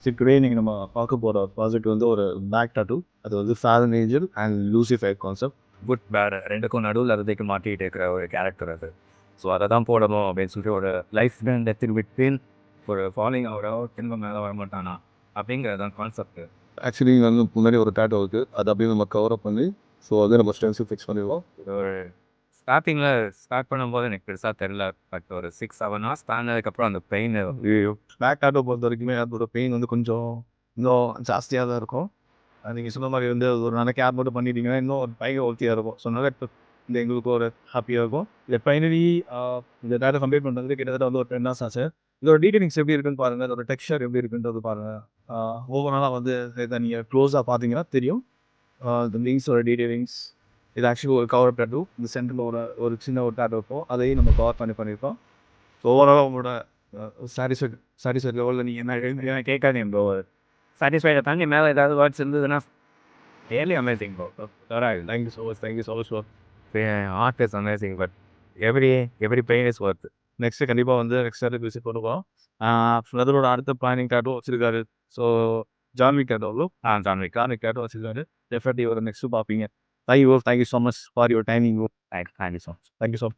சரி டுடே நீங்கள் நம்ம பார்க்க போகிற ப்ராஜெக்ட் வந்து ஒரு பேக் டாட்டூ. அது வந்து fallen angel and Lucifer concept. Good bad ரெண்டுக்கும் நடுவில் அதுக்கு மாட்டிகிட்டு இருக்கிற ஒரு கேரக்டர் அது. ஸோ அதை தான் போடணும் அப்படின்னு சொல்லிட்டு ஒரு லைஃப் டெத்தில் விட்வீன் ஒரு ஃபாலோயிங் அவரோ திரும்ப மேலே வர மாட்டானா அப்படிங்கிறது தான் கான்செப்ட். ஆக்சுவலி வந்து முன்னாடி ஒரு டேட்டோ இருக்குது, அது அப்படியே நம்ம கவர் அப் பண்ணி ஸோ வந்து நம்ம ஸ்டென்சில் ஃபிக்ஸ் பண்ணிடுவோம். ஒரு ஸ்டார்டிங்கில் ஸ்டார்ட் பண்ணும்போது எனக்கு பெருசாக தெரில, பட் ஒரு 6-7 ஹவர்ஸ் தாண்டினதுக்கப்புறம் அந்த பெயின் பேக் டேட்டோ பொறுத்த வரைக்குமே அதோட பெயின் வந்து கொஞ்சம் இன்னும் ஜாஸ்தியாக தான் இருக்கும். நீங்கள் சொன்ன மாதிரி வந்து ஒரு நல்ல கேர் மட்டும் பண்ணிட்டீங்கன்னா இன்னும் ஒரு பயங்கர ஒர்த்தியாக இருக்கும். ஸோ அதனால் இப்போ இந்த எங்களுக்கு ஒரு ஹாப்பியாக இருக்கும். இதை ஃபைனலி இந்த டேட்டா கம்ப்ளீட் பண்ணுறது கிட்டத்தட்ட வந்து ஒரு 10 ஹவர்ஸ் ஆச்சு. இதோட டீடைலிங்ஸ் எப்படி இருக்குன்னு பாருங்கள், இதோட டெக்ஸ்சர் எப்படி இருக்குன்றது பாருங்கள். ஓவராலாக வந்து இதை நீங்கள் க்ளோஸாக பார்த்தீங்கன்னா தெரியும். இந்த விங்ஸோட டீடைலிங்ஸ் இது ஆக்சுவலி ஒரு கவர் டேட்டூ. இந்த சென்டரில் ஒரு சின்ன ஒரு டேட்டூ இருக்கும், அதையும் நம்ம கவர் பண்ணியிருக்கோம். ஸோ ஓவராலாக உங்களோட சாட்டிஸ்ஃபைட் லெவலில் நீங்கள் என்ன கேட்காதீங்க ப்ரோ. சாட்டிஸ்ஃபைடை தாண்டி மேலே ஏதாவது வேர்ட்ஸ் இருந்ததுன்னா really amazing bro. Thank you so much bro. Art is amazing, but every pain is worth. Next கண்டிப்பாக வந்து நெக்ஸ்ட் டேட்டூ விசிட் பண்ணுவோம். பிரதரோட அடுத்த பிளானிங் டேட்டூ வச்சிருக்காரு. So John Wick tattoo John Wick tattoo வச்சிருக்காரு. டெஃபினெட்லி ஒரு நெக்ஸ்ட்டு பார்ப்பீங்க. Thank you so much for your timing. Thank you so much. Thank you so much.